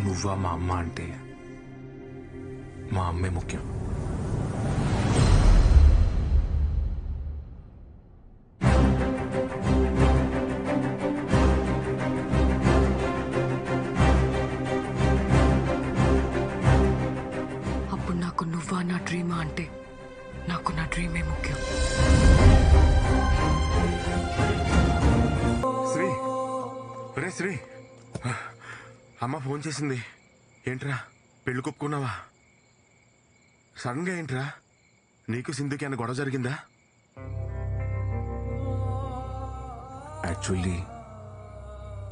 నువ్వా మా అమ్మ అంటే మా అమ్మే ముఖ్యం. అప్పుడు నాకు నువ్వా నా డ్రీమా అంటే నాకు నా డ్రీమే ముఖ్యం. శ్రీ, రే శ్రీ, అమ్మ ఫోన్ చేసింది. ఏంట్రా పెళ్లి కొప్పుకున్నావా? సడన్ గా ఏంట్రా? నీకు సింధుకి అన్న గొడవ జరిగిందా? యాక్చువల్లీ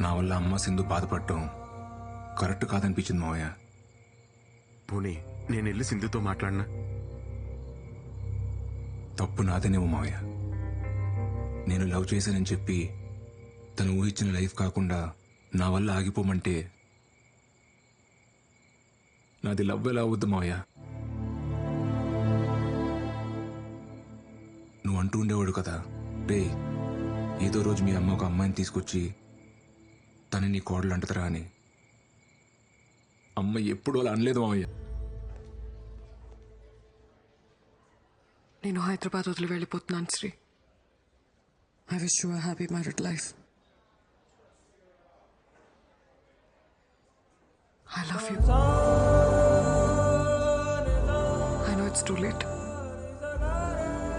నా వల్ల అమ్మ సింధు బాధపడటం కరెక్ట్ కాదనిపించింది మావయ్య. పోనీ నేను వెళ్ళి సింధుతో మాట్లాడినా? తప్పు నాదేనేమో మావయ్య. నేను లవ్ చేశానని చెప్పి తను ఊహించిన లైఫ్ కాకుండా నా వల్ల ఆగిపోమంటే నాది లవ్ ఎలా అవుద్దు మావయ్య? నువ్వు అంటూ ఉండేవాడు కదా, రే ఏదో రోజు మీ అమ్మ ఒక అమ్మాయిని తీసుకొచ్చి తను నీ కోడలు అంటదరా అని. అమ్మ ఎప్పుడు అలా అనలేదు మావయ్య. నేను హైదరాబాద్ వదిలి వెళ్ళిపోతున్నాను Sri. I wish you a happy married life. I love you. I know it's too late,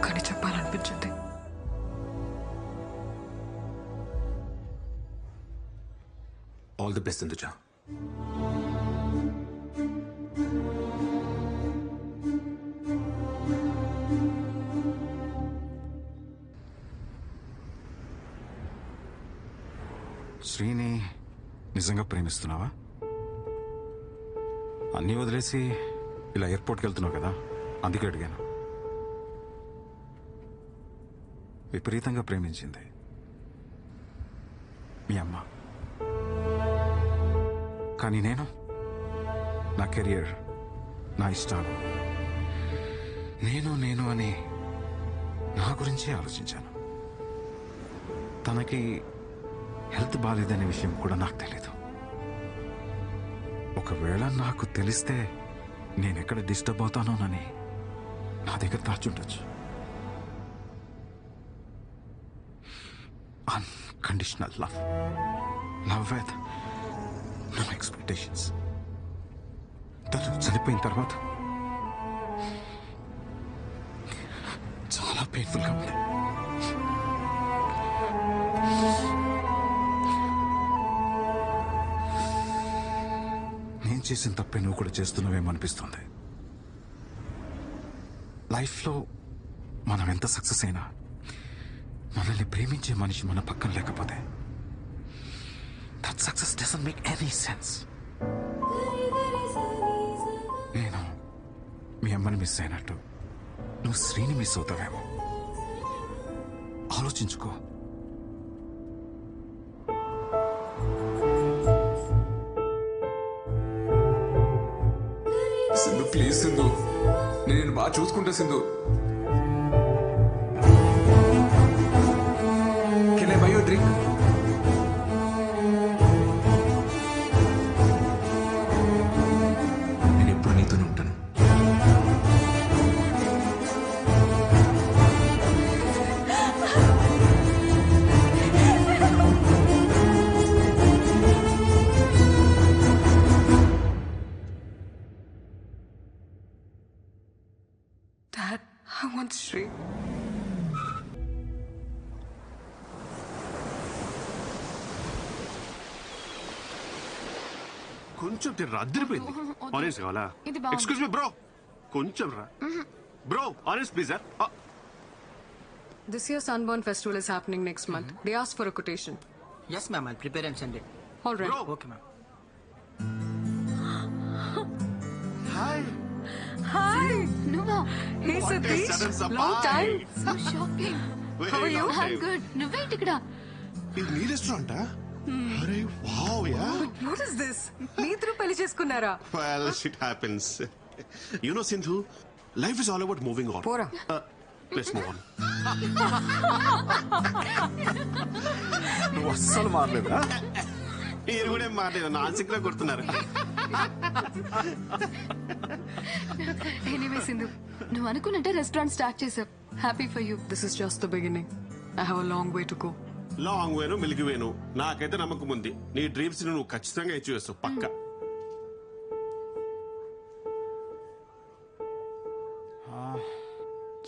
కానీ చెప్పాలనిపించింది. All the best Sindhuja. శ్రీని నిజంగా ప్రేమిస్తున్నావా? అన్నీ వదిలేసి ఇలా ఎయిర్పోర్ట్కి వెళ్తున్నావు కదా, అందుకే అడిగాను. విపరీతంగా ప్రేమించింది మీ అమ్మ. కానీ నేను నా కెరియర్, నా ఇష్టాలు, నేను అని నా గురించే ఆలోచించాను. తనకి హెల్త్ బాగాలేదనే విషయం కూడా నాకు తెలీదు. ఒకవేళ నాకు తెలిస్తే నేనెక్కడ డిస్టర్బ్ అవుతానోనని నా దగ్గర దాచుండొచ్చు. Unconditional love, love with no expectations. తను చనిపోయిన తర్వాత చాలా పెయిన్ఫుల్గా ఉంది. నేను చేసిన తప్పే నువ్వు కూడా చేస్తున్నావేమో అనిపిస్తుంది. లైఫ్లో మనం ఎంత సక్సెస్ అయినా మనల్ని ప్రేమించే మనిషి మన పక్కన లేకపోతే that success doesn't make any sense. నేను మీ అమ్మని మిస్ అయినట్టు నువ్వు శ్రీని మిస్ అవుతావేమో. ఆలోచించుకో. సింధు ప్లీజ్ సింధు, నేను బాగా చూసుకుంటా Sindhu. Can I by you drink? నేను ఎప్పుడు నీతోనే ఉంటాను. Dad, I want Sri. కొంచెం తిర్రా, అద్దరిపోయింది. ఆరెంజ్ కావాలా? ఎక్స్క్యూజ్ మీ బ్రో, కొంచెం రా bro. Orange please sir. This year's Sunburn Festival is happening next month. They asked for a quotation. Yes, ma'am. I'll prepare and send it. All right. Bro. Okay, ma'am. Hi. Hi. నువ్వా? Hey, Satish. Long time. So shocking. How are you? I'm good. నువ్వేంటి ఇక్కడ? ఇది నీ రెస్టారెంటా? అరే wow yeah. What is this? మీ ఇద్దరు పెళ్లి చేసుకున్నారా? Well, shit happens. You know, Sindhu, life is all about moving on. పోరా. Let's move on. నువ్వు అస్సలు మారలేదా? మీరు కూడా ఏం మాట్లాడలేదు నాన్సిక్ లో కొడుతున్నారు. ఎనీవే సింధు, నువ్వు అనుకున్నట్టే రెస్టారెంట్ స్టార్ట్ చేసావు. Happy for you. This is just the beginning. I have a long way to go. Long వేను మిల్కి వేను నాకైతే నమ్మకం ఉంది. నీ డ్రీమ్స్ నువ్వు ఖచ్చితంగా అచీవ్ చేస్తావు పక్క.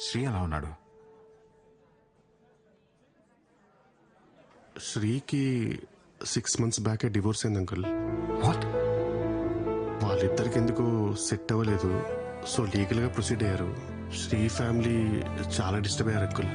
శ్రీ ఎలా ఉన్నాడు? శ్రీకి 6 months బ్యాక్ డివోర్స్ అయింది అంకుల్. వాట్? వాళ్ళిద్దరికి ఎందుకు సెట్ అవ్వలేదు, సో లీగల్ గా ప్రొసీడ్ అయ్యారు. శ్రీ ఫ్యామిలీ చాలా డిస్టర్బ్ అయ్యారు అంకుల్.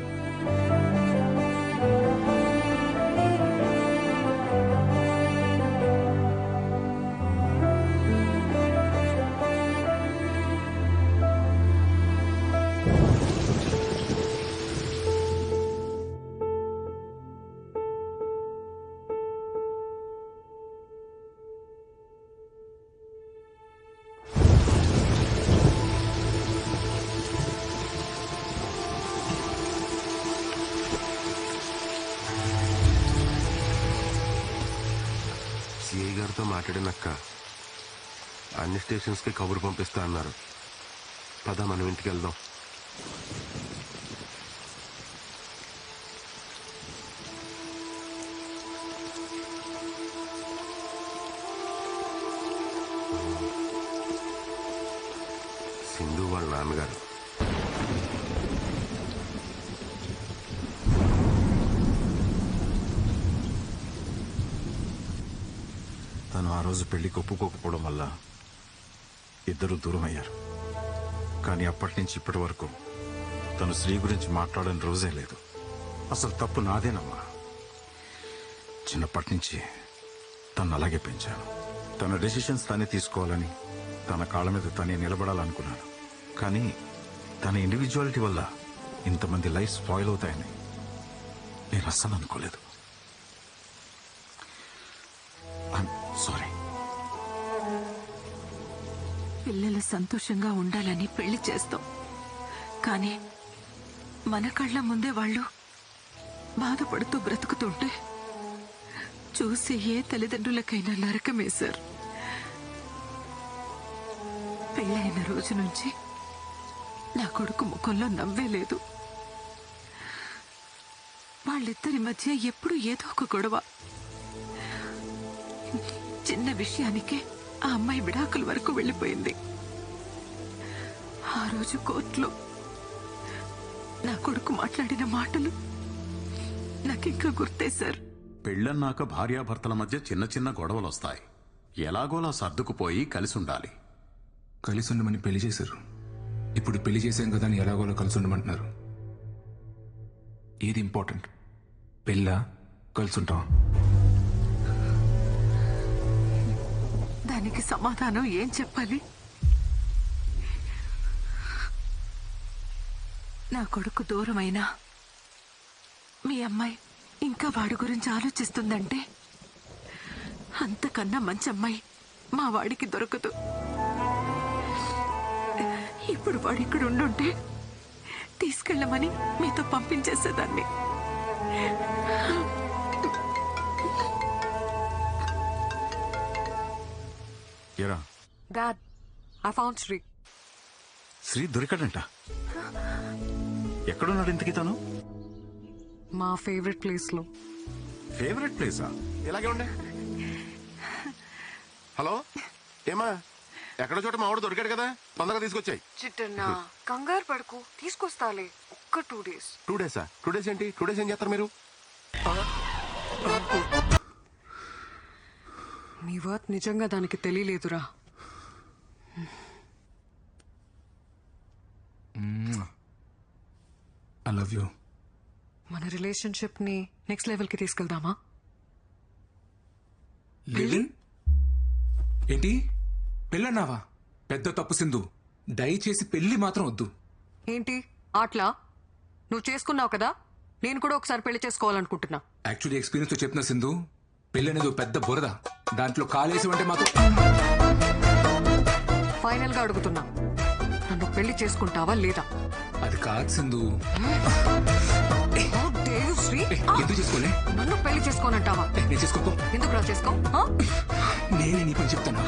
సిఐ గారితో మాట్లాడినక్క అన్ని స్టేషన్స్కి కబురు పంపిస్తా అన్నారు. పద మనం ఇంటికి వెళ్దాం. సింధు వాళ్ళ నాన్నగారు. తను ఆ రోజు పెళ్లికి ఒప్పుకోకపోవడం వల్ల ఇద్దరు దూరం అయ్యారు. కానీ అప్పటి నుంచి ఇప్పటి వరకు తను శ్రీ గురించి మాట్లాడని రోజే లేదు. అసలు తప్పు నాదేనమ్మా. చిన్నప్పటి నుంచి తను అలాగే పెంచాను. తన డెసిషన్స్ తనే తీసుకోవాలని, తన కాళ్ళ మీద తనే నిలబడాలనుకున్నాను. కానీ తన ఇండివిజువాలిటీ వల్ల ఇంతమంది లైఫ్ స్పాయిల్ అవుతాయని నేను అస్సలు అనుకోలేదు. సారీ. పిల్లలు సంతోషంగా ఉండాలని పెళ్లి చేస్తాం, కానీ మన కళ్ళ ముందే వాళ్ళు బాధపడుతూ బ్రతుకుతుంటే చూసి ఏ తల్లిదండ్రులకైనా నరకమే సార్. పెళ్ళైన రోజు నుంచి నా కొడుకు ముఖంలో నవ్వే లేదు. వాళ్ళిద్దరి మధ్య ఎప్పుడు ఏదో ఒక గొడవ. చిన్న విషయానికే ఆ అమ్మాయి విడాకుల వరకు వెళ్ళిపోయింది. ఆ రోజు కోర్టులో నా కొడుకు మాట్లాడిన మాటలు నాకింకా గుర్తే సార్. పెళ్ళన్నాక భార్యాభర్తల మధ్య చిన్న చిన్న గొడవలు వస్తాయి. ఎలాగోలా సర్దుకుపోయి కలిసి ఉండాలి. కలిసి ఉండమని పెళ్లి చేశారు. ఇప్పుడు పెళ్లి చేసాం కదా అని ఎలాగోలా కలిసి ఉండమంటున్నారు. ఏది ఇంపార్టెంట్, పెళ్ళా కలిసి ఉంటాం? దానికి సమాధానం ఏం చెప్పాలి? నా కొడుకు దూరమైనా మీ అమ్మాయి ఇంకా వాడి గురించి ఆలోచిస్తుందంటే అంతకన్నా మంచి అమ్మాయి మా వాడికి దొరకదు. ఇప్పుడు వాడు ఇక్కడ ఉండుంటే తీసుకెళ్ళమని మీతో పంపించేసేదాన్ని. ఎరా Dad, I found Sri. Shri దొరికాడంట. ఎక్కడున్నాడు ఇంతకీ తను? మా ఫేవరెట్ ప్లేస్ లో. ఫేవరెట్ ప్లేసా? ఇలాగే ఉండే. హలో ఏమా, ఎక్కడో చోట మావాడు దొరికాడు కదా, తొందరగా తీసుకొచ్చాయి. చిట్టన్నా కంగారు పడుకు, తీసుకొస్తాలే. ఒక్క 2 days. 2 days? 2 days ఏంటి? 2 days ఏం చేస్తారు మీరు? నీ వర్త్ నిజంగా దానికి తెలియలేదురా. I love you. మన రిలేషన్షిప్ ని నెక్స్ట్ లెవెల్ కి తీసుకెళ్దామా? లివిన్? ఏంటి పెళ్ళన్నావా? పెద్ద తప్పు సింధు. దయచేసి పెళ్లి మాత్రం వద్దు. ఏంటి ఆట్లా? నువ్వు చేసుకున్నావు కదా, నేను కూడా ఒకసారి పెళ్లి చేసుకోవాలనుకుంటున్నా. యాక్చువల్లీ ఎక్స్పీరియన్స్ తో చెప్తున్నా సింధు, పెళ్లి అనేది ఓ పెద్ద బురద. దాంట్లో కాలేసి అంటే మాత్రం. ఫైనల్ గా అడుగుతున్నా, నన్ను పెళ్లి చేసుకుంటావా లేదా? అది కాదు సింధు. How dare చేయు శ్రీ. ఎందుకు చేసుకోలే? నన్ను పెళ్లి చేసుకోనంటావా? నేను చేసుకోకు. ఎందుకు రా చేసుకో? నేనే నీ పని చెప్తాను.